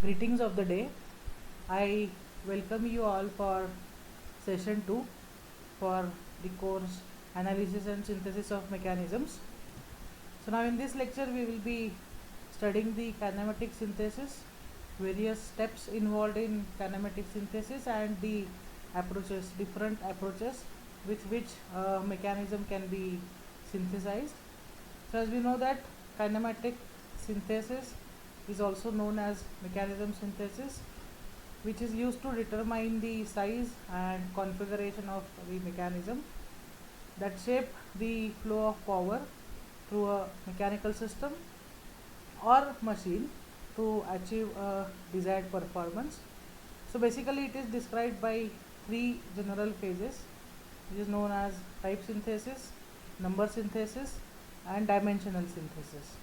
Greetings of the day. I welcome you all for session 2 for the course Analysis and Synthesis of Mechanisms. So now in this lecture we will be studying the kinematic synthesis, various steps involved in kinematic synthesis and the approaches, different approaches with which a mechanism can be synthesized. So as we know that kinematic synthesis is also known as mechanism synthesis, which is used to determine the size and configuration of the mechanism that shape the flow of power through a mechanical system or machine to achieve a desired performance. So basically it is described by three general phases, which is known as type synthesis, number synthesis and dimensional synthesis.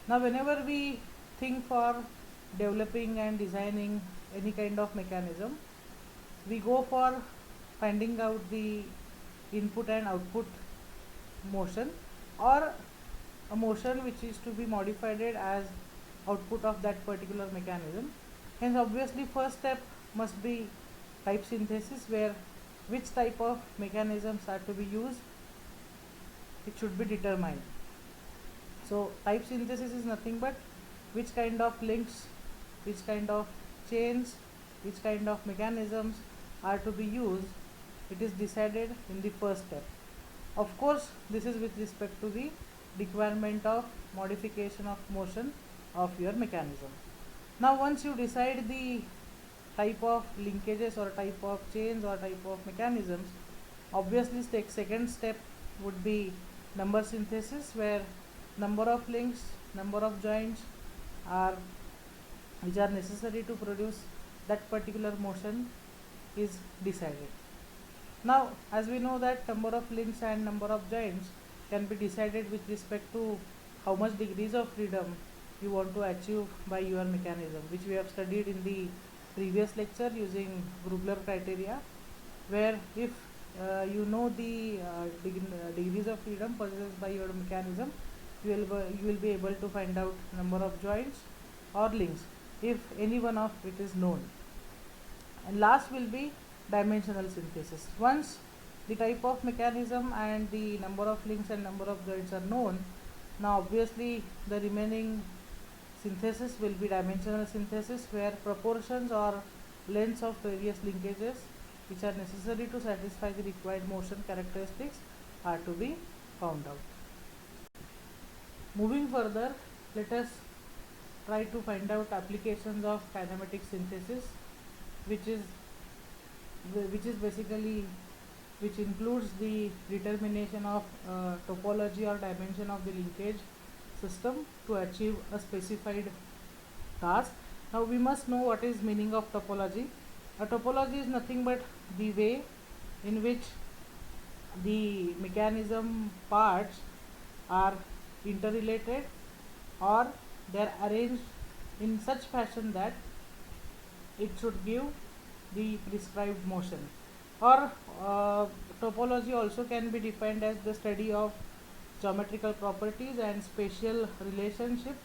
Now whenever we think for developing and designing any kind of mechanism, we go for finding out the input and output motion, or a motion which is to be modified as output of that particular mechanism. Hence obviously first step must be type synthesis, where which type of mechanisms are to be used, it should be determined. So type synthesis is nothing but which kind of links, which kind of chains, which kind of mechanisms are to be used, it is decided in the first step. Of course this is with respect to the requirement of modification of motion of your mechanism. Now once you decide the type of linkages or type of chains or type of mechanisms, obviously second step would be number synthesis, where number of links, number of joints which are necessary to produce that particular motion is decided. Now as we know that number of links and number of joints can be decided with respect to how much degrees of freedom you want to achieve by your mechanism, which we have studied in the previous lecture using Grubler criteria, where if you know the degrees of freedom possessed by your mechanism, you will be able to find out number of joints or links if any one of it is known. And last will be dimensional synthesis. Once the type of mechanism and the number of links and number of joints are known, now obviously the remaining synthesis will be dimensional synthesis, where proportions or lengths of various linkages which are necessary to satisfy the required motion characteristics are to be found out. Moving further, let us try to find out applications of kinematic synthesis, which includes the determination of topology or dimension of the linkage system to achieve a specified task. Now we must know what is meaning of topology. A topology is nothing but the way in which the mechanism parts are interrelated, or they are arranged in such fashion that it should give the prescribed motion. Or topology also can be defined as the study of geometrical properties and spatial relationship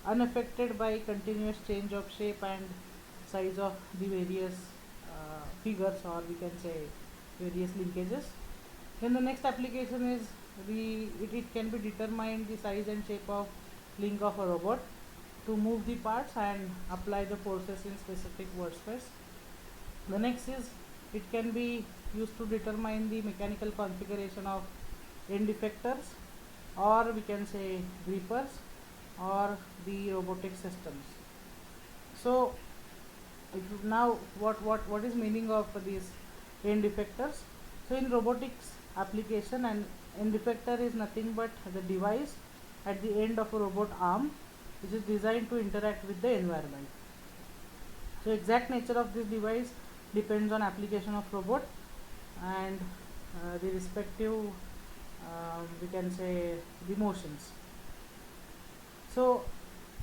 unaffected by continuous change of shape and size of the various figures, or we can say various linkages. Then the next application is it can be determined the size and shape of link of a robot to move the parts and apply the forces in specific workspace. The next is it can be used to determine the mechanical configuration of end effectors, or we can say grippers, or the robotic systems. So now what is meaning of these end effectors? So in robotics application, an end effector is nothing but the device at the end of a robot arm which is designed to interact with the environment. So exact nature of this device depends on application of robot and the respective we can say the motions. So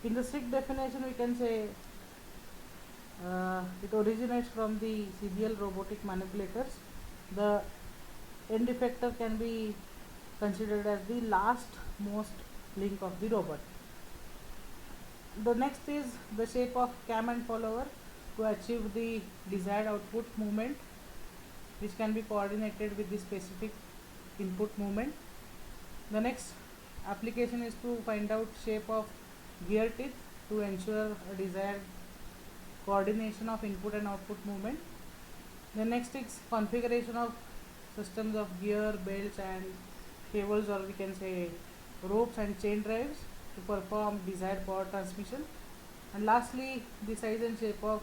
in the strict definition we can say it originates from the serial robotic manipulators. The end effector can be considered as the last most link of the robot. The next is the shape of cam and follower to achieve the desired output movement, which can be coordinated with the specific input movement. The next application is to find out shape of gear teeth to ensure a desired coordination of input and output movement. The next is configuration of systems of gear, belts and cables, or we can say ropes and chain drives to perform desired power transmission. And lastly, the size and shape of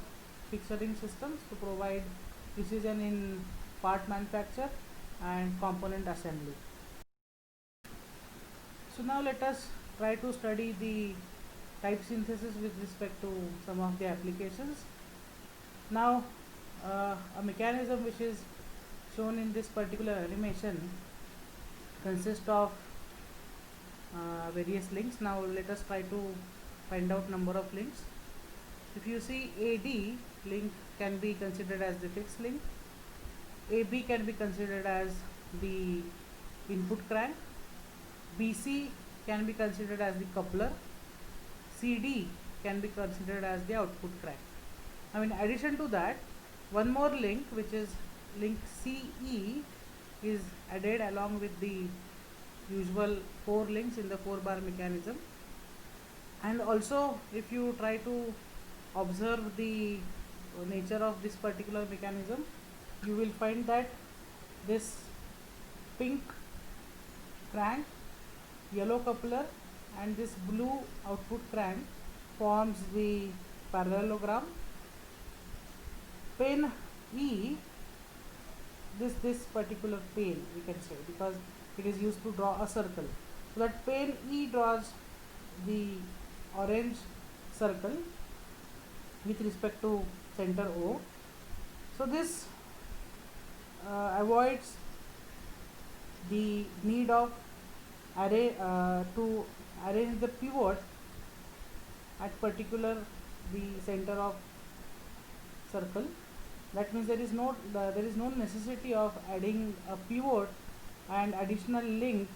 fixturing systems to provide precision in part manufacture and component assembly. So now let us try to study the type synthesis with respect to some of the applications. Now a mechanism which is shown in this particular animation consists of various links. Now let us try to find out number of links. If you see, AD link can be considered as the fixed link, AB can be considered as the input crank, BC can be considered as the coupler, CD can be considered as the output crank. Now in addition to that, one more link, which is link CE, is added along with the usual 4 links in the 4-bar mechanism. And also, if you try to observe the nature of this particular mechanism, you will find that this pink crank, yellow coupler and this blue output crank forms the parallelogram. Pen E, this particular pen we can say, because it is used to draw a circle. So that pen E draws the orange circle with respect to center O. So this avoids the need of to arrange the pivot at particular the center of circle. That means there is no necessity of adding a pivot and additional link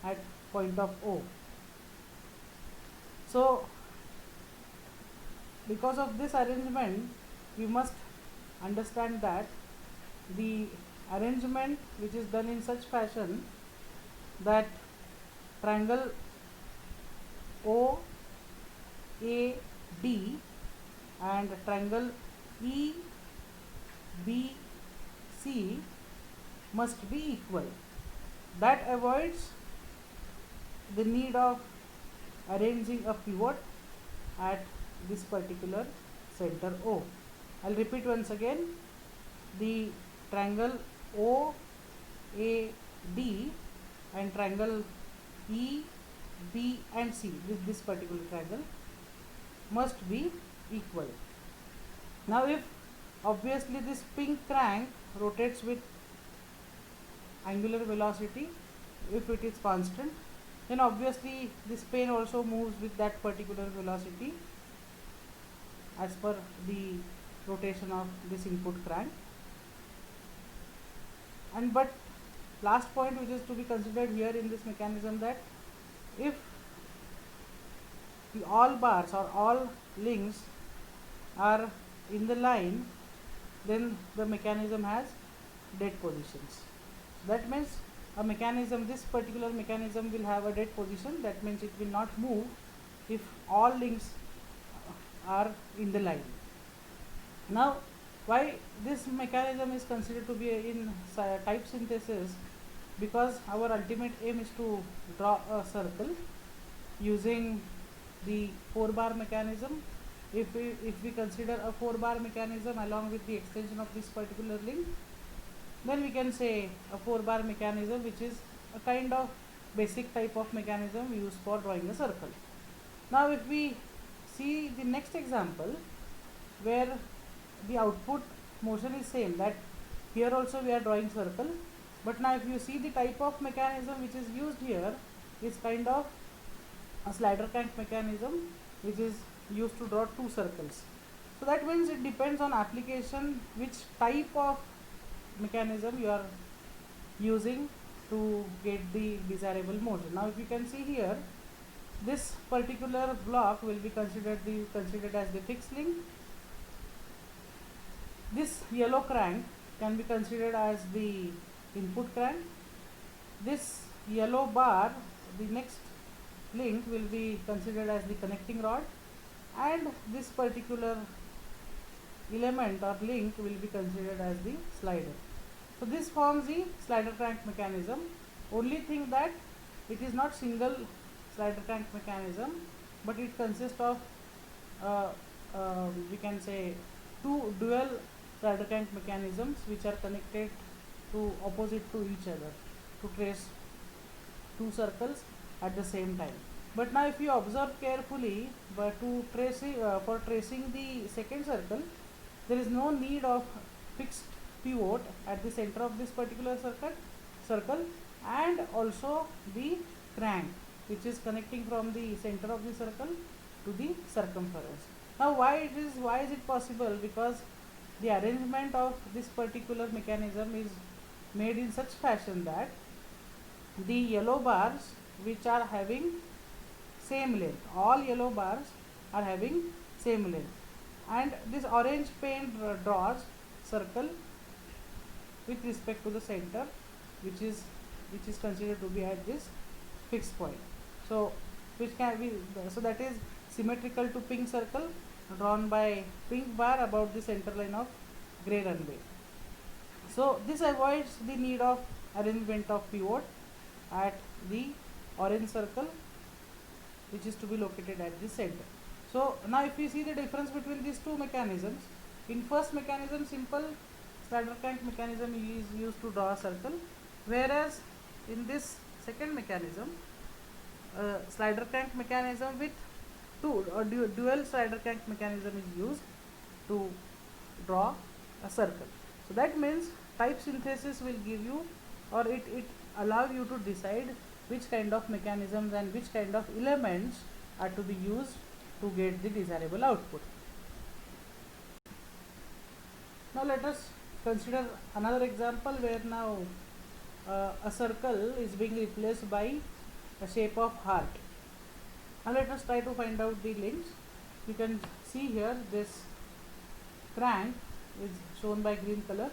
at point of O. So because of this arrangement, we must understand that the arrangement which is done in such fashion that triangle OAD and triangle EBC must be equal. That avoids the need of arranging a pivot at this particular center O. I'll repeat once again. The triangle OAD and triangle E, B and C, this particular triangle must be equal. Now if obviously this pink crank rotates with angular velocity, if it is constant, then obviously this pen also moves with that particular velocity as per the rotation of this input crank. And but last point which is to be considered here in this mechanism, that if the all bars or all links are in the line, then the mechanism has dead positions. That means a mechanism, this particular mechanism will have a dead position. That means it will not move if all links are in the line. Now why this mechanism is considered to be in type synthesis? Because our ultimate aim is to draw a circle using the 4-bar mechanism. If we consider a 4-bar mechanism along with the extension of this particular link, then we can say a 4-bar mechanism, which is a kind of basic type of mechanism used for drawing a circle. Now if we see the next example, where the output motion is same, that here also we are drawing circle, but now if you see the type of mechanism which is used here is kind of a slider crank mechanism, which is used to draw 2 circles. So that means it depends on application which type of mechanism you are using to get the desirable motion. Now if you can see here, this particular block will be considered as the fixed link. This yellow crank can be considered as the input crank. This yellow bar, the next link, will be considered as the connecting rod, and this particular element or link will be considered as the slider. So this forms the slider crank mechanism. Only thing that it is not single slider crank mechanism, but it consists of we can say two dual slider crank mechanisms which are connected to opposite to each other to trace two circles at the same time. But now if you observe carefully, but to for tracing the second circle, there is no need of fixed pivot at the center of this particular circle, and also the crank which is connecting from the center of the circle to the circumference. Now why is it possible? Because the arrangement of this particular mechanism is made in such fashion that the yellow bars which are having same length, all yellow bars are having same length, and this orange paint draws circle with respect to the center, which is considered to be at this fixed point. So which can be, so that is symmetrical to pink circle drawn by pink bar about the center line of gray runway. So this avoids the need of arrangement of pivot at the orange circle, which is to be located at the center. So now if we see the difference between these two mechanisms, in first mechanism simple slider crank mechanism is used to draw a circle, whereas in this second mechanism slider crank mechanism with dual slider crank mechanism is used to draw a circle. So that means type synthesis will give you, or it allow you to decide which kind of mechanisms and which kind of elements are to be used to get the desirable output. Now let us consider another example where now a circle is being replaced by a shape of heart. Now let us try to find out the links. You can see here this crank is shown by green color.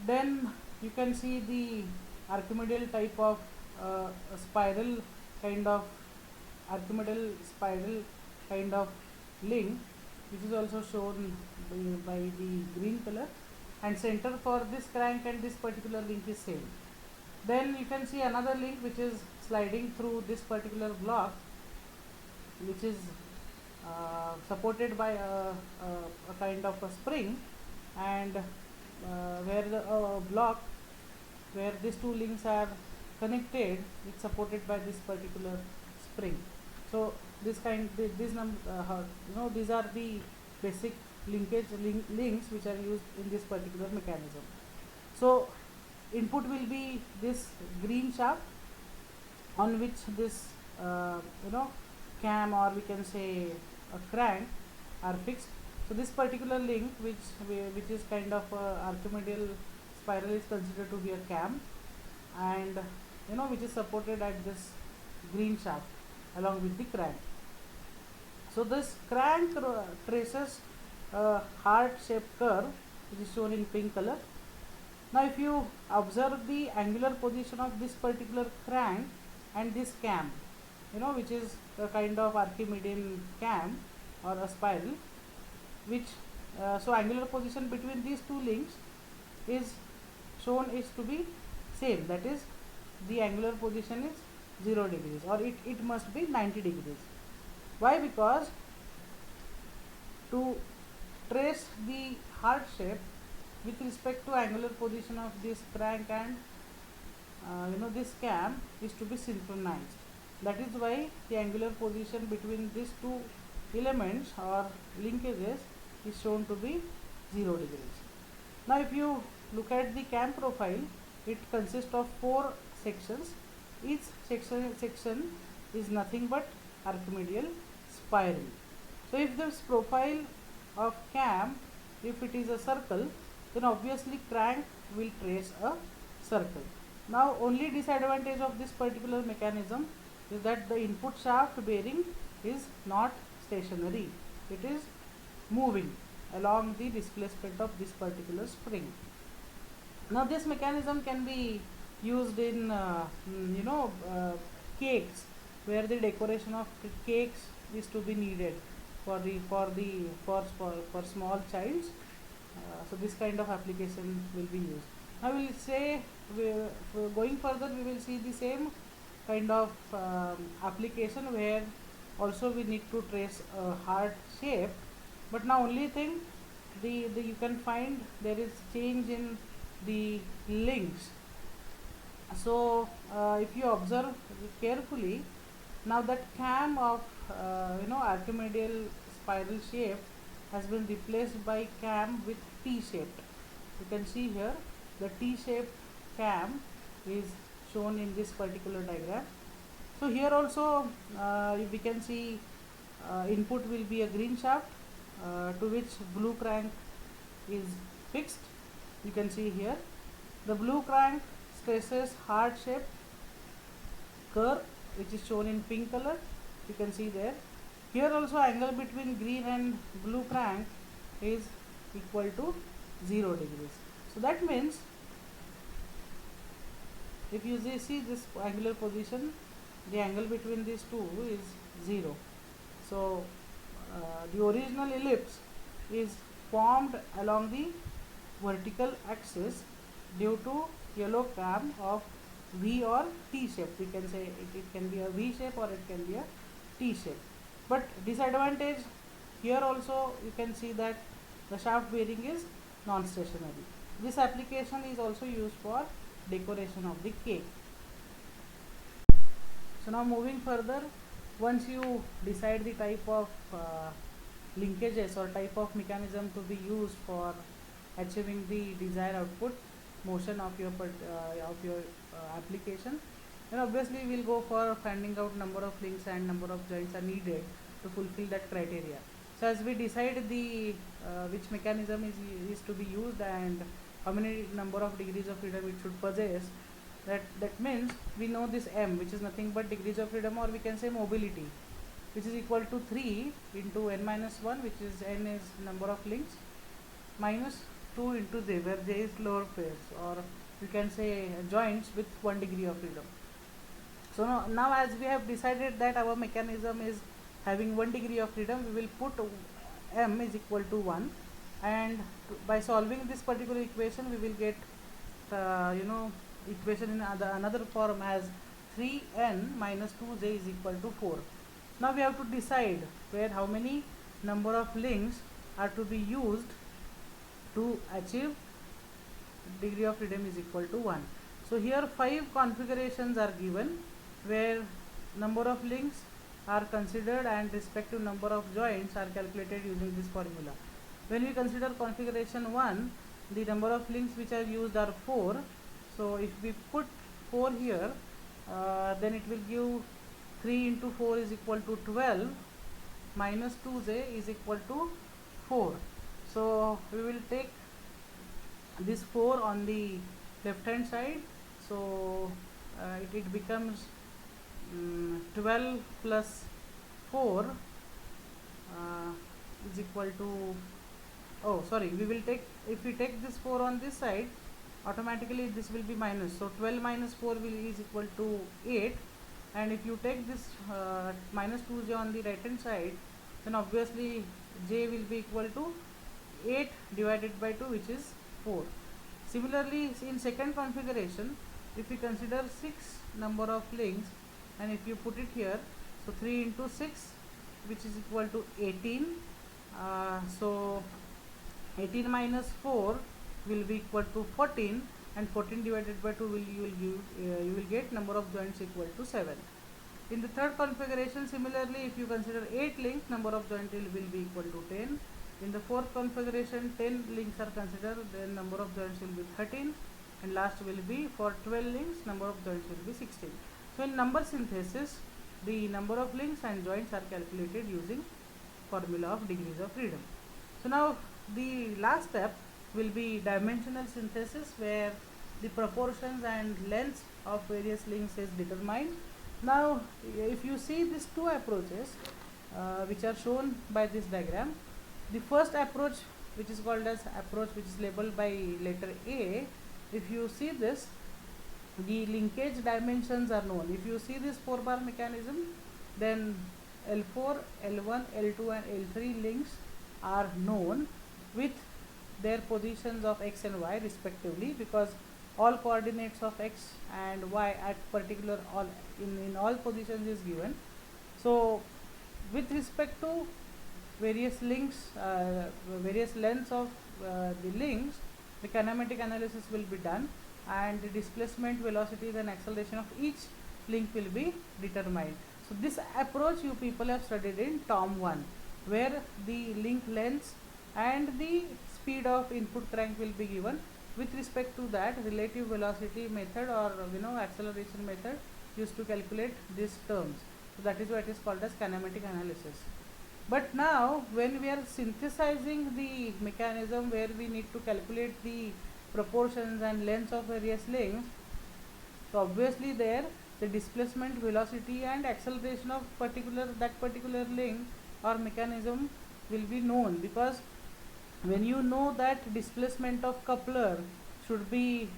Then you can see the Archimedean type of a spiral kind of link, which is also shown by the green color, and center for this crank and this particular link is same. Then you can see another link which is sliding through this particular block, which is supported by a kind of a spring, and where the block where these two links are connected, it's supported by this particular spring. So these are the basic links which are used in this particular mechanism. So input will be this green shaft on which this cam, or we can say a crank, are fixed. So this particular link which is kind of Archimedean spiral is considered to be a cam, and which is supported at this green shaft along with the crank. So this crank traces a heart shaped curve which is shown in pink color. Now if you observe the angular position of this particular crank and this cam, which is a kind of Archimedean cam or a spiral, which so angular position between these two links is shown is to be same, that is the angular position is 0 degrees, or it must be 90 degrees. Why? Because to trace the heart shape with respect to angular position of this crank and this cam is to be synchronized. That is why the angular position between these two elements or linkages is shown to be 0 degrees. Now if you look at the cam profile, it consists of 4 sections. Each section is nothing but Archimedean spiral. So if this profile of cam, if it is a circle, then obviously crank will trace a circle. Now only disadvantage of this particular mechanism is that the input shaft bearing is not stationary, it is moving along the displacement of this particular spring. Now this mechanism can be used in cakes, where the decoration of cakes is to be needed for small childs. So this kind of application will be used. Now we will say, going further, we will see the same kind of application where also we need to trace a heart shape, but now only thing, the you can find there is change in the links. So if you observe carefully, now that cam of Archimedeal spiral shape has been replaced by cam with T-shaped. You can see here the T-shaped cam is shown in this particular diagram. So here also we can see input will be a green shaft to which blue crank is fixed. You can see here the blue crank stresses heart shape curve, which is shown in pink color. You can see there. Here also angle between green and blue crank is equal to 0 degrees. So that means if you see this angular position, the angle between these two is 0. So the original ellipse is formed along the vertical axis due to yellow cam of V or T shape. We can say it can be a V shape or it can be a T shape. But disadvantage here also, you can see that the shaft bearing is non-stationary. This application is also used for decoration of the cake. So now moving further, once you decide the type of linkages or type of mechanism to be used for achieving the desired output motion of your application, then obviously we will go for finding out number of links and number of joints are needed to fulfill that criteria. So as we decide the which mechanism is to be used and how many number of degrees of freedom it should possess, that means we know this m, which is nothing but degrees of freedom, or we can say mobility, which is equal to 3 into n minus 1, which is n is number of links, minus 2 into j, where j is lower pairs, or you can say joints with 1 degree of freedom. So now as we have decided that our mechanism is having 1 degree of freedom, we will put m is equal to 1, and by solving this particular equation we will get equation in another form as 3n minus 2j is equal to 4. Now we have to decide where how many number of links are to be used to achieve degree of freedom is equal to 1. So here 5 configurations are given where number of links are considered and respective number of joints are calculated using this formula. When we consider configuration 1, the number of links which are used are 4. So if we put 4 here, then it will give 3 into 4 is equal to 12, minus 2j is equal to 4. So we will take this 4 on the left hand side. So it becomes 12 plus 4 is equal to, we will take, if we take this 4 on this side, automatically this will be minus. So 12 minus 4 is equal to 8, and if you take this minus 2j on the right hand side, then obviously j will be equal to 8 divided by 2, which is 4. Similarly, in second configuration, if we consider 6 number of links and if you put it here, so 3 into 6, which is equal to 18. So 18 minus 4 will be equal to 14, and 14 divided by 2 you will get number of joints equal to 7. In the third configuration, similarly, if you consider 8 links, number of joints will be equal to 10. In the fourth configuration, 10 links are considered, then number of joints will be 13, and last will be for 12 links, number of joints will be 16. So in number synthesis, the number of links and joints are calculated using formula of degrees of freedom. So now the last step will be dimensional synthesis, where the proportions and lengths of various links is determined, Now, if you see these two approaches which are shown by this diagram, the first approach, which is called as approach which is labeled by letter A, if you see this, the linkage dimensions are known. If you see this 4-bar mechanism, then L4, L1, L2 and L3 links are known with their positions of x and y respectively, because all coordinates of x and y at particular all in all positions is given. So with respect to various links, various lengths of the links, the kinematic analysis will be done, and the displacement, velocities and acceleration of each link will be determined. So this approach you people have studied in Tom 1, where the link lengths and the speed of input crank will be given. With respect to that, relative velocity method or acceleration method used to calculate these terms. So that is why it is called as kinematic analysis. But now when we are synthesizing the mechanism where we need to calculate the proportions and lengths of various links, so obviously there the displacement, velocity and acceleration of that particular link or mechanism will be known, because when you know that displacement of coupler should be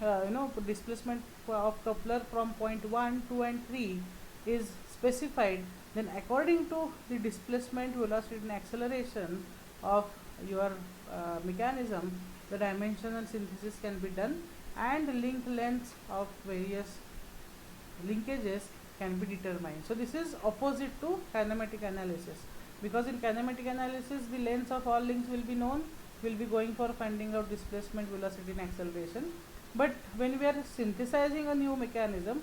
displacement of coupler from point 1, 2 and 3 is specified, then according to the displacement, velocity and acceleration of your mechanism, the dimensional synthesis can be done and link lengths of various linkages can be determined. So this is opposite to kinematic analysis, because in kinematic analysis the lengths of all links will be known, will be going for finding out displacement, velocity and acceleration. But when we are synthesizing a new mechanism,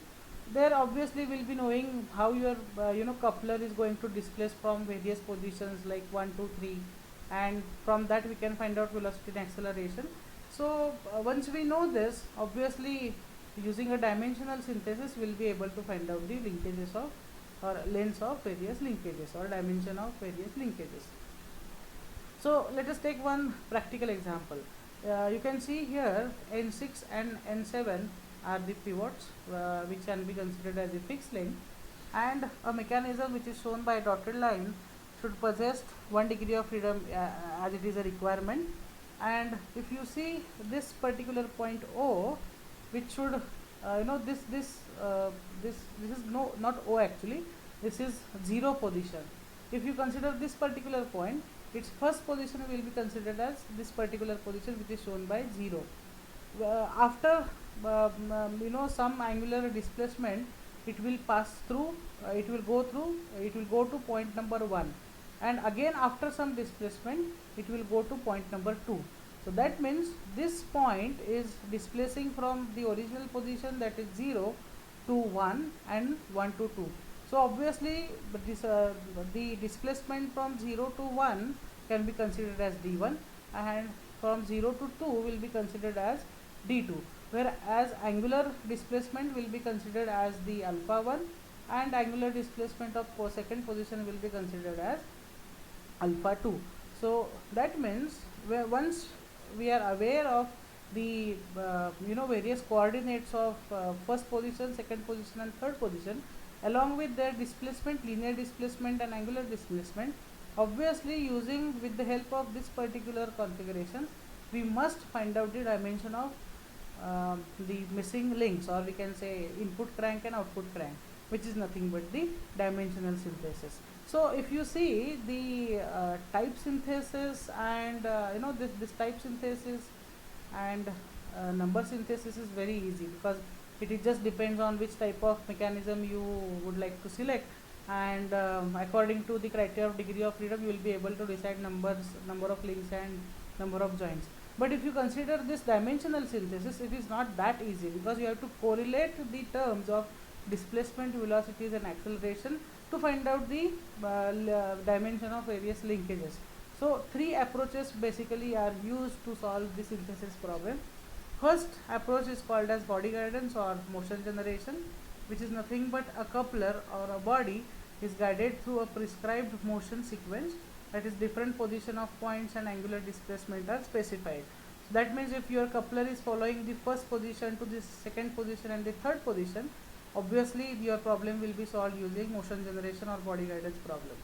there obviously will be knowing how your coupler is going to displace from various positions like 1, 2, 3, and from that we can find out velocity and acceleration. So once we know this, obviously using a dimensional synthesis we will be able to find out the linkages of or lengths of various linkages or dimension of various linkages. So let us take one practical example. You can see here N6 and N7 are the pivots which can be considered as a fixed link, and a mechanism which is shown by a dotted line should possess 1 degree of freedom as it is a requirement. And if you see this particular point O, which should this is not O actually, this is 0 position. If you consider this particular point, its first position will be considered as this particular position which is shown by 0. After some angular displacement, it will pass through, it will go to point number 1, and again after some displacement it will go to point number 2. So that means this point is displacing from the original position, that is 0 to 1 and 1 to 2. So obviously the displacement from 0 to 1 can be considered as d1, and from 0 to 2 will be considered as d2, whereas angular displacement will be considered as the alpha 1 and angular displacement of second position will be considered as alpha 2. So that means once we are aware of the various coordinates of first position, second position and third position, along with their displacement, linear displacement and angular displacement, obviously using with the help of this particular configuration we must find out the dimension of the missing links, or we can say input crank and output crank, which is nothing but the dimensional synthesis. So if you see the type synthesis and this type synthesis and number synthesis is very easy, because it just depends on which type of mechanism you would like to select, and according to the criteria of degree of freedom you will be able to decide number of links and number of joints. But if you consider this dimensional synthesis, it is not that easy, because you have to correlate the terms of displacement, velocities and acceleration to find out the dimension of various linkages. So 3 approaches basically are used to solve the synthesis problem. First approach is called as body guidance or motion generation, which is nothing but a coupler or a body is guided through a prescribed motion sequence, that is different position of points and angular displacement are specified. So that means if your coupler is following the first position to the second position and the third position, obviously your problem will be solved using motion generation or body guidance problem.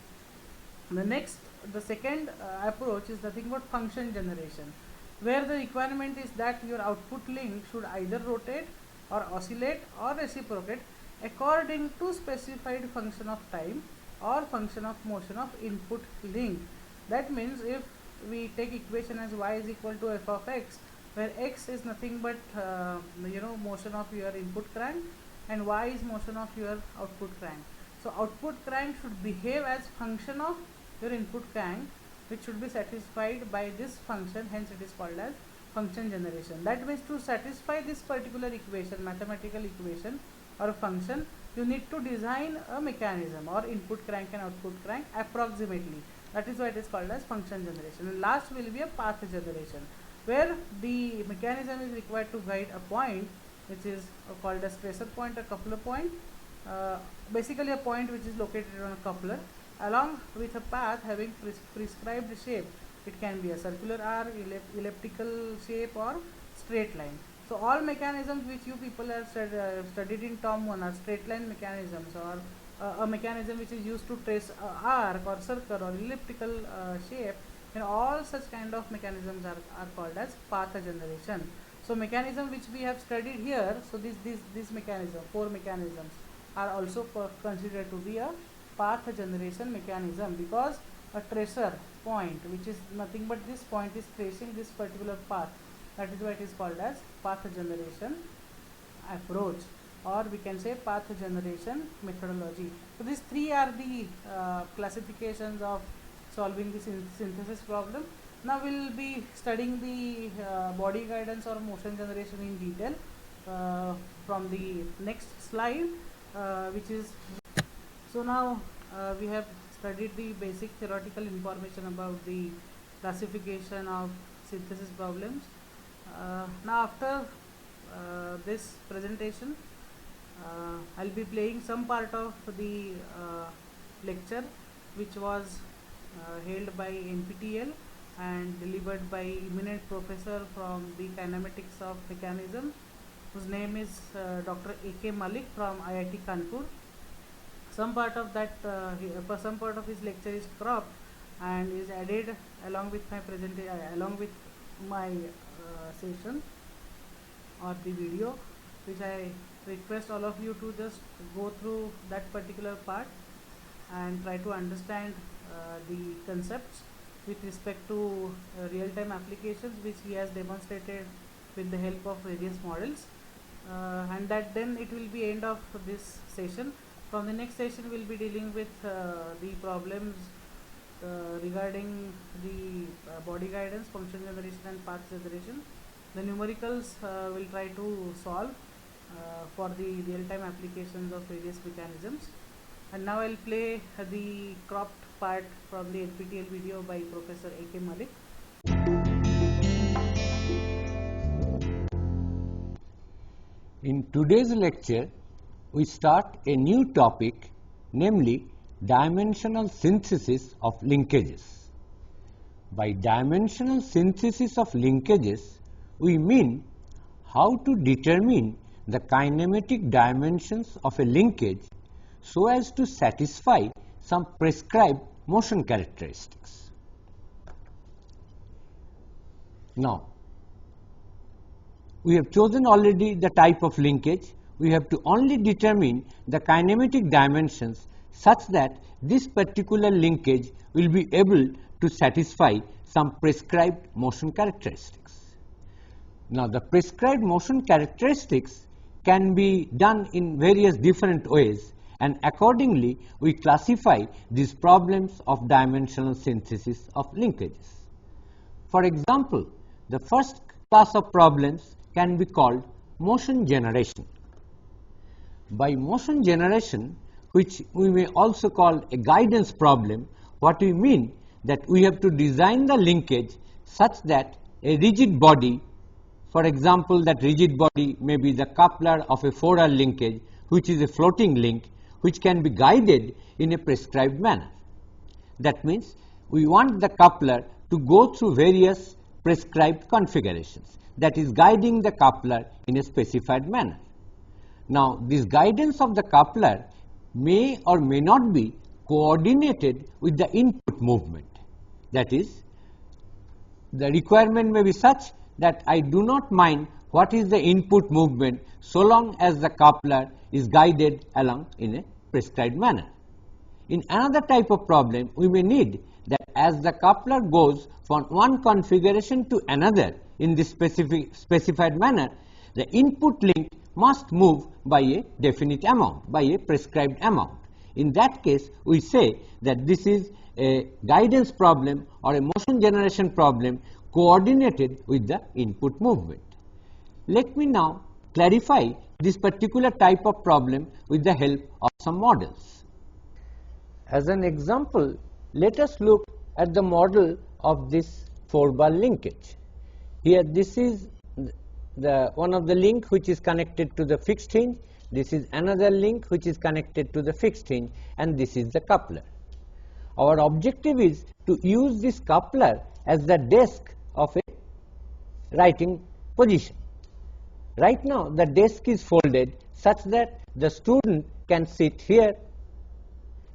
The second approach is nothing but function generation, where the requirement is that your output link should either rotate or oscillate or reciprocate according to specified function of time or function of motion of input link. That means if we take equation as y is equal to f of x, where x is nothing but motion of your input crank and y is motion of your output crank. So output crank should behave as function of your input crank, which should be satisfied by this function, hence it is called as function generation. That means to satisfy this particular equation, mathematical equation or a function, you need to design a mechanism or input crank and output crank approximately. That is why it is called as function generation. And last will be a path generation, where the mechanism is required to guide a point which is called as tracer point or coupler point, basically a point which is located on a coupler along with a path having prescribed shape. It can be a circular arc, elliptical shape or straight line. So all mechanisms which you people have studied in Tom 1 are straight line mechanisms, or a mechanism which is used to trace a arc or circle or elliptical shape, and all such kind of mechanisms are called as path generation. So mechanism which we have studied here, so this mechanism, 4 mechanisms are also considered to be a path generation mechanism, because a tracer point, which is nothing but this point, is tracing this particular path. That is why it is called as path generation approach, or we can say path generation methodology. So these 3 are the classifications of solving the synthesis problem. Now we will be studying the body guidance or motion generation in detail from the next slide, which is, so now we have studied the basic theoretical information about the classification of synthesis problems. Now after this presentation, I'll be playing some part of the lecture which was held by NPTEL and delivered by eminent professor from the kinematics of mechanism, whose name is Dr. A.K. Malik from IIT Kanpur. Some part of that, some part of his lecture is cropped and is added along with my session or the video, which I request all of you to just go through that particular part and try to understand the concepts with respect to real-time applications which he has demonstrated with the help of various models, and that then it will be end of this session. From the next session we will be dealing with the problems regarding the body guidance, function generation and path generation. The numericals will try to solve for the real-time applications of various mechanisms. And now I'll play the cropped part from the NPTEL video by Professor A.K. Malik. In today's lecture, we start a new topic, namely dimensional synthesis of linkages. By dimensional synthesis of linkages, we mean how to determine the kinematic dimensions of a linkage so as to satisfy some prescribed motion characteristics. Now, we have chosen already the type of linkage. We have to only determine the kinematic dimensions such that this particular linkage will be able to satisfy some prescribed motion characteristics. Now, the prescribed motion characteristics can be done in various different ways, and accordingly we classify these problems of dimensional synthesis of linkages. For example, the first class of problems can be called motion generation. By motion generation, which we may also call a guidance problem, what we mean that we have to design the linkage such that a rigid body, for example, that rigid body may be the coupler of a 4R linkage, which is a floating link, which can be guided in a prescribed manner. That means we want the coupler to go through various prescribed configurations, that is guiding the coupler in a specified manner. Now, this guidance of the coupler may or may not be coordinated with the input movement. That is, the requirement may be such that I do not mind what is the input movement so long as the coupler is guided along in a prescribed manner. In another type of problem, we may need that as the coupler goes from one configuration to another in this specified manner, the input link must move by a definite amount, by a prescribed amount. In that case, we say that this is a guidance problem or a motion generation problem coordinated with the input movement. Let me now clarify this particular type of problem with the help of some models. As an example, let us look at the model of this 4-bar linkage. Here this is the one of the link which is connected to the fixed hinge, this is another link which is connected to the fixed hinge, and this is the coupler. Our objective is to use this coupler as the desk of a writing position. Right now the desk is folded such that the student can sit here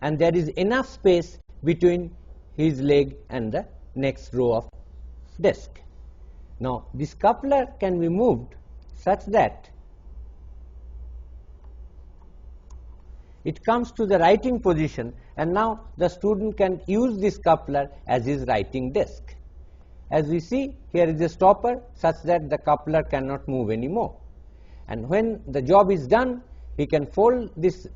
and there is enough space between his leg and the next row of desk. Now, this coupler can be moved such that it comes to the writing position, and now the student can use this coupler as his writing desk. As we see, here is a stopper such that the coupler cannot move anymore, and when the job is done, he can fold this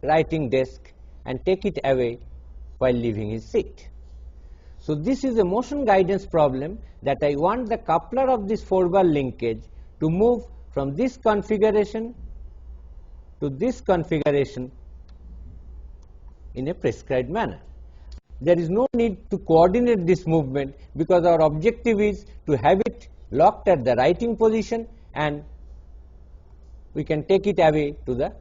writing desk and take it away while leaving his seat. So, this is a motion guidance problem that I want the coupler of this 4-bar linkage to move from this configuration to this configuration in a prescribed manner. There is no need to coordinate this movement because our objective is to have it locked at the writing position and we can take it away to the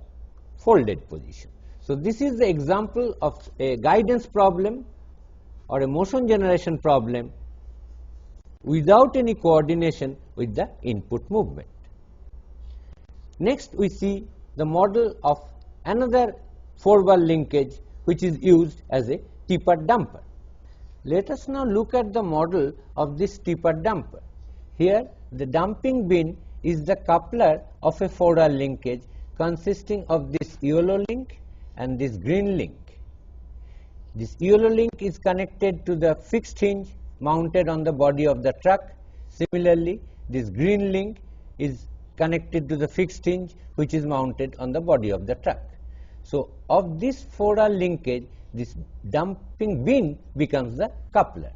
folded position. So, this is the example of a guidance problem or a motion generation problem without any coordination with the input movement. Next, we see the model of another 4-bar linkage which is used as a tipper dumper. Let us now look at the model of this tipper dumper. Here, the dumping bin is the coupler of a 4-bar linkage consisting of this yellow link and this green link. This yellow link is connected to the fixed hinge mounted on the body of the truck. Similarly, this green link is connected to the fixed hinge which is mounted on the body of the truck. So, of this 4-bar linkage, this dumping bin becomes the coupler.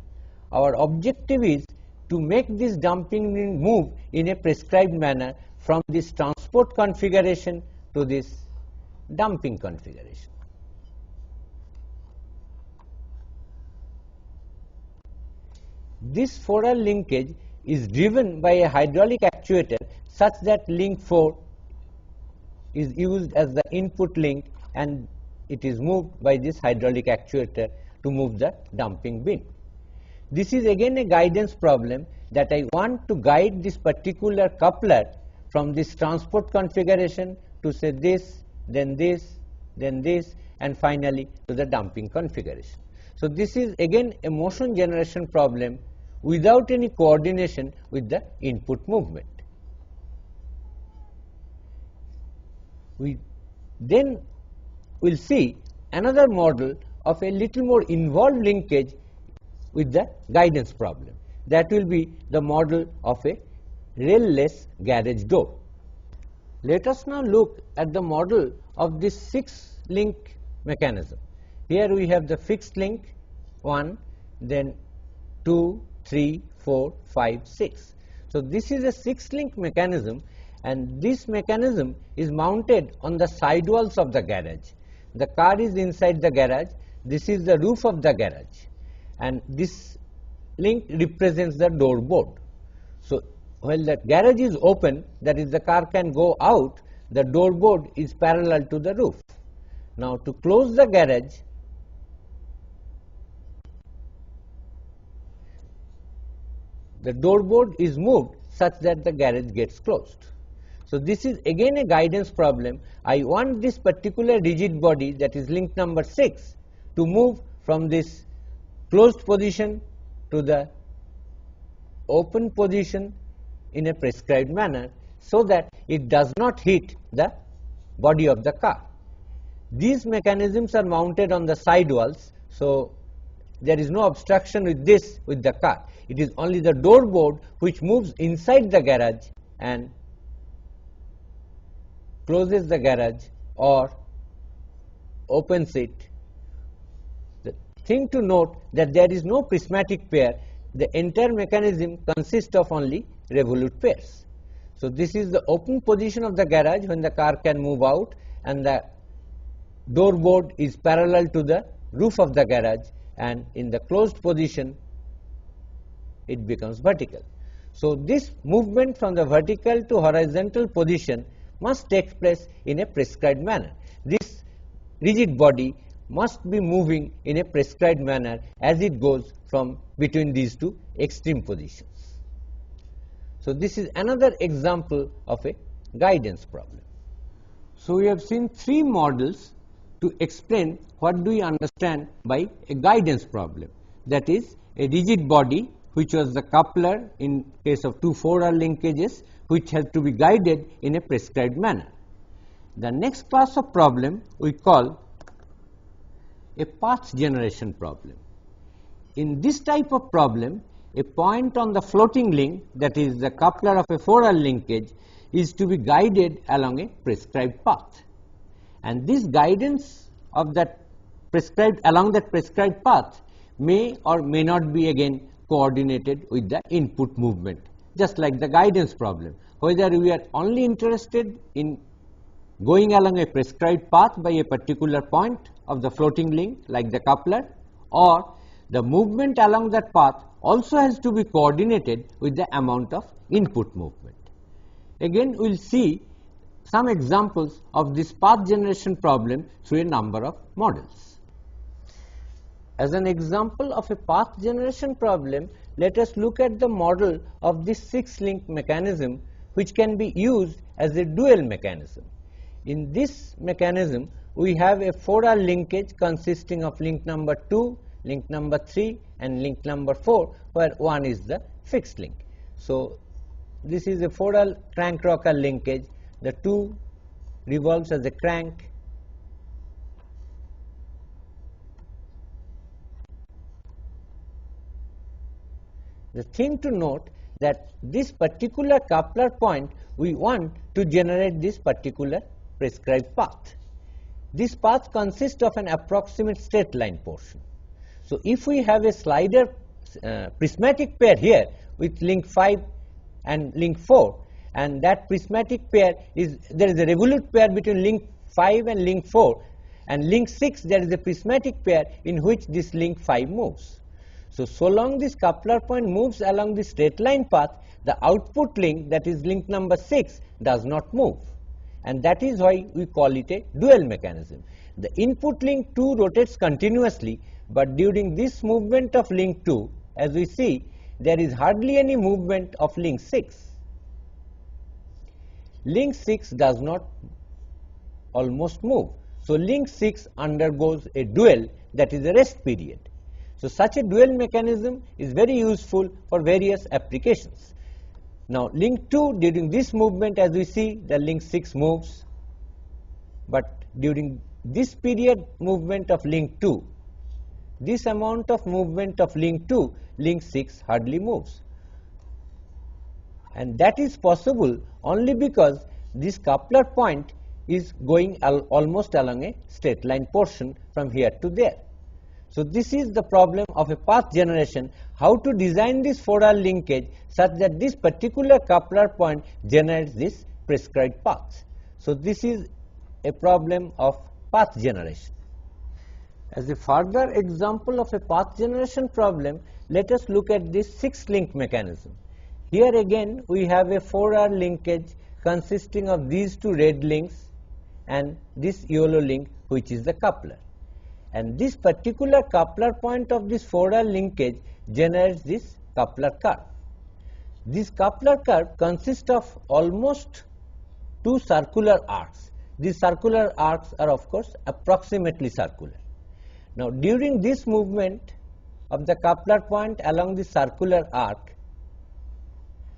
Our objective is to make this dumping bin move in a prescribed manner from this transport configuration to this dumping configuration. This 4-bar linkage is driven by a hydraulic actuator such that link 4 is used as the input link and it is moved by this hydraulic actuator to move the dumping bin. This is again a guidance problem that I want to guide this particular coupler from this transport configuration to say this, then this, then this, and finally to the dumping configuration. So, this is again a motion generation problem without any coordination with the input movement. We then will see another model of a little more involved linkage with the guidance problem. That will be the model of a rail-less garage door. Let us now look at the model of this 6-link mechanism. Here we have the fixed link 1, then 2, 3, 4, 5, 6. So, this is a 6-link mechanism and this mechanism is mounted on the sidewalls of the garage. The car is inside the garage, this is the roof of the garage and this link represents the door board. So, while the garage is open, that is the car can go out, the door board is parallel to the roof. Now, to close the garage, the door board is moved such that the garage gets closed. So this is again a guidance problem. I want this particular rigid body, that is link number 6, to move from this closed position to the open position in a prescribed manner, so that it does not hit the body of the car. These mechanisms are mounted on the side walls, so there is no obstruction with the car. It is only the door board which moves inside the garage and closes the garage or opens it. The thing to note that there is no prismatic pair. The entire mechanism consists of only revolute pairs. So this is the open position of the garage when the car can move out, and the door board is parallel to the roof of the garage, and in the closed position it becomes vertical. So this movement from the vertical to horizontal position must take place in a prescribed manner. This rigid body must be moving in a prescribed manner as it goes from between these two extreme positions. So this is another example of a guidance problem. So we have seen 3 models to explain what do we understand by a guidance problem. That is, a rigid body, which was the coupler in case of 2 4R linkages, which has to be guided in a prescribed manner. The next class of problem we call a path generation problem. In this type of problem, a point on the floating link, that is the coupler of a 4R linkage, is to be guided along a prescribed path, and this guidance of that along that prescribed path may or may not be again coordinated with the input movement, just like the guidance problem. Whether we are only interested in going along a prescribed path by a particular point of the floating link like the coupler, or the movement along that path also has to be coordinated with the amount of input movement. Again, we will see some examples of this path generation problem through a number of models. As an example of a path generation problem, let us look at the model of this 6-link mechanism, which can be used as a dual mechanism. In this mechanism, we have a 4R linkage consisting of link number 2, link number 3 and link number 4, where 1 is the fixed link. So this is a 4R crank rocker linkage. The 2 revolves as a crank, the thing to note that this particular coupler point, we want to generate this particular prescribed path. This path consists of an approximate straight line portion. So if we have a slider prismatic pair here with link 5 and link 4, and that prismatic pair is, there is a revolute pair between link 5 and link 4, and link 6 there is a prismatic pair in which this link 5 moves. So long this coupler point moves along the straight line path, the output link, that is link number 6, does not move, and that is why we call it a dual mechanism. The input link 2 rotates continuously, but during this movement of link 2, as we see, there is hardly any movement of link 6. Link 6 does not almost move. So link 6 undergoes a dual, that is a rest period. So such a dual mechanism is very useful for various applications. Now link 2, during this movement, as we see, the link 6 moves, but during this period movement of link 2, this amount of movement of link 2, link 6 hardly moves. And that is possible only because this coupler point is going almost along a straight line portion from here to there. So this is the problem of a path generation, how to design this 4R linkage such that this particular coupler point generates this prescribed path. So this is a problem of path generation. As a further example of a path generation problem, let us look at this 6-link mechanism. Here again we have a 4R linkage consisting of these 2 red links and this yellow link, which is the coupler. And this particular coupler point of this 4R linkage generates this coupler curve. This coupler curve consists of almost two circular arcs. These circular arcs are of course approximately circular. Now, during this movement of the coupler point along the circular arc,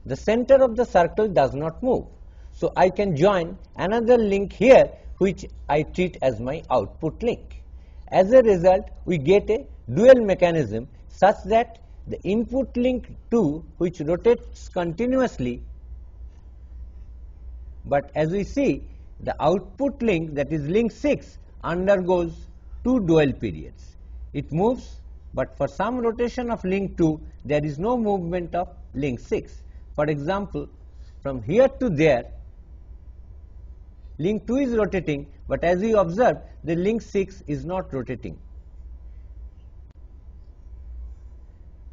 the center of the circle does not move. So, I can join another link here which I treat as my output link. As a result, we get a dual mechanism such that the input link 2, which rotates continuously, but as we see, the output link, that is link 6, undergoes two dual periods. It moves, but for some rotation of link 2, there is no movement of link 6. For example, from here to there, link 2 is rotating, but as we observe, the link 6 is not rotating,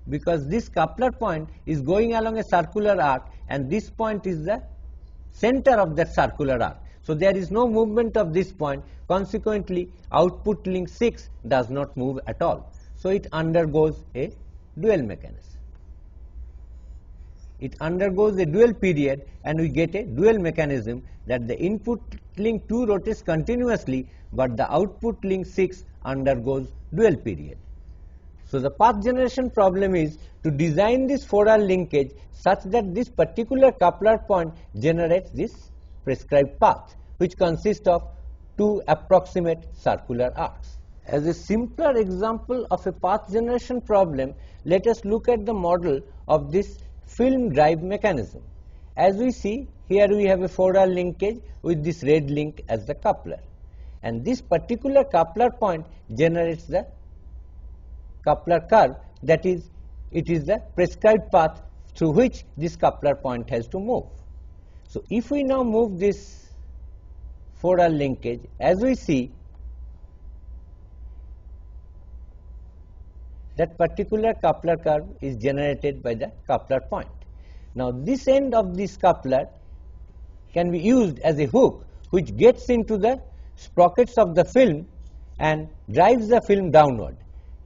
because this coupler point is going along a circular arc and this point is the center of that circular arc. So, there is no movement of this point, consequently output link 6 does not move at all. So, it undergoes a dual mechanism. It undergoes a dual period and we get a dual mechanism that the input link 2 rotates continuously, but the output link 6 undergoes dual period. So, the path generation problem is to design this 4R linkage such that this particular coupler point generates this prescribed path, which consists of two approximate circular arcs. As a simpler example of a path generation problem, let us look at the model of this film drive mechanism. As we see, here we have a 4R linkage with this red link as the coupler, and this particular coupler point generates the coupler curve, that is, it is the prescribed path through which this coupler point has to move. So, if we now move this 4R linkage, as we see, that particular coupler curve is generated by the coupler point. Now, this end of this coupler can be used as a hook which gets into the sprockets of the film and drives the film downward.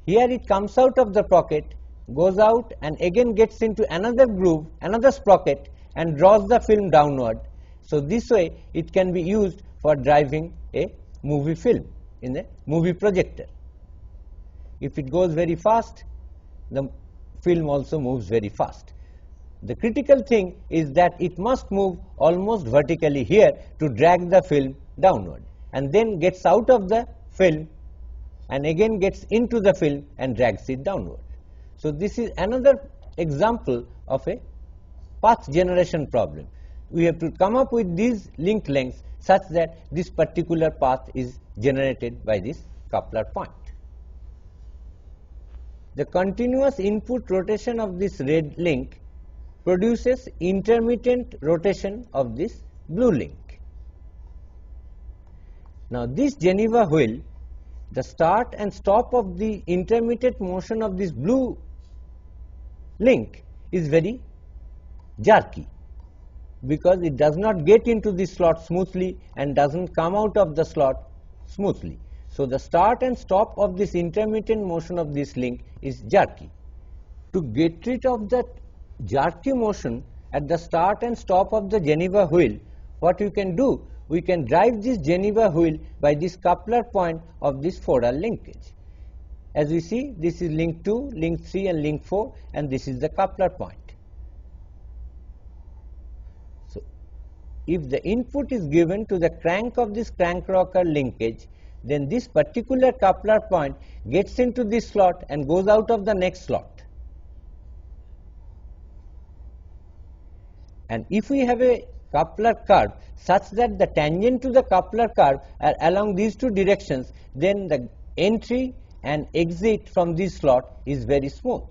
Here it comes out of the sprocket, goes out and again gets into another groove, another sprocket, and draws the film downward. So, this way it can be used for driving a movie film in a movie projector. If it goes very fast, the film also moves very fast. The critical thing is that it must move almost vertically here to drag the film downward, and then gets out of the film and again gets into the film and drags it downward. So, this is another example of a path generation problem. We have to come up with these link lengths such that this particular path is generated by this coupler point. The continuous input rotation of this red link produces intermittent rotation of this blue link. Now, this Geneva wheel, the start and stop of the intermittent motion of this blue link is very jerky, because it does not get into the slot smoothly and does not come out of the slot smoothly. So, the start and stop of this intermittent motion of this link is jerky. To get rid of that jerky motion at the start and stop of the Geneva wheel, what you can do? We can drive this Geneva wheel by this coupler point of this 4R linkage. As we see, this is link 2, link 3 and link 4, and this is the coupler point. So, if the input is given to the crank of this crank rocker linkage, then this particular coupler point gets into this slot and goes out of the next slot. And if we have a coupler curve such that the tangent to the coupler curve are along these two directions, then the entry and exit from this slot is very smooth.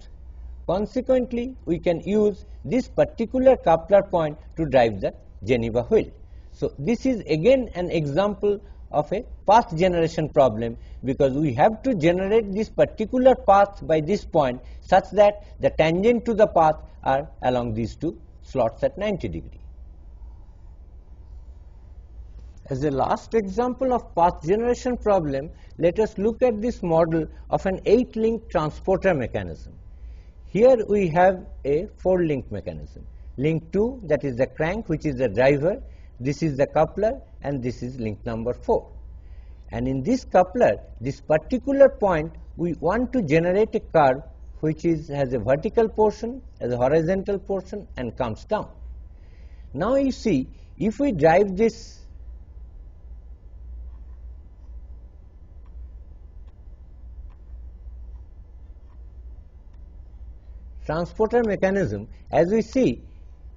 Consequently, we can use this particular coupler point to drive the Geneva wheel. So, this is again an example of a path generation problem, because we have to generate this particular path by this point such that the tangent to the path are along these two slots at 90 degree. As a last example of path generation problem, let us look at this model of an 8-link transporter mechanism. Here we have a 4-link mechanism. Link 2, that is the crank, which is the driver, this is the coupler and this is link number 4. And in this coupler, this particular point, we want to generate a curve which has a vertical portion, has a horizontal portion and comes down. Now you see, if we drive this transporter mechanism, as we see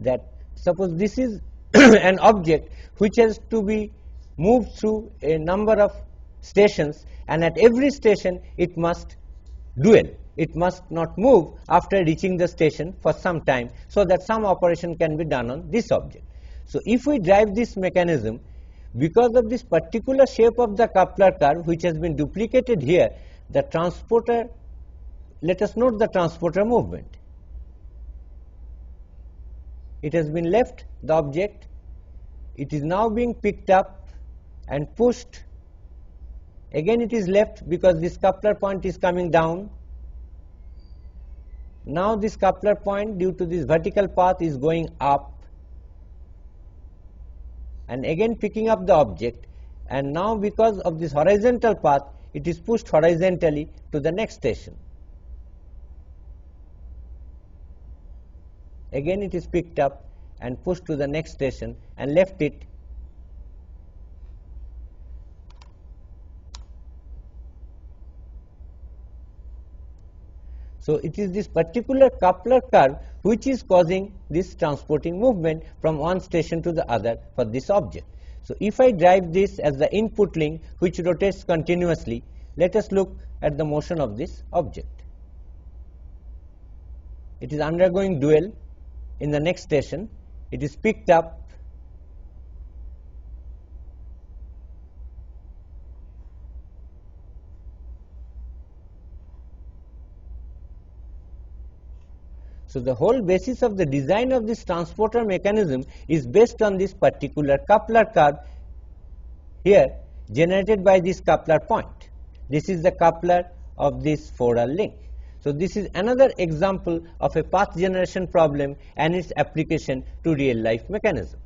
that suppose this is an object which has to be moved through a number of stations, and at every station it must dwell. It must not move after reaching the station for some time, so that some operation can be done on this object. So if we drive this mechanism, because of this particular shape of the coupler curve which has been duplicated here, the transporter, let us note the transporter movement. It has been left, the object, it is now being picked up and pushed. Again it is left because this coupler point is coming down. Now this coupler point, due to this vertical path, is going up and again picking up the object, and now because of this horizontal path, it is pushed horizontally to the next station. Again it is picked up and pushed to the next station and left it. So it is this particular coupler curve which is causing this transporting movement from one station to the other for this object. So if I drive this as the input link which rotates continuously, let us look at the motion of this object. It is undergoing dwell in the next station, it is picked up, so the whole basis of the design of this transporter mechanism is based on this particular coupler curve here generated by this coupler point. This is the coupler of this 4R link. So this is another example of a path generation problem and its application to real life mechanism.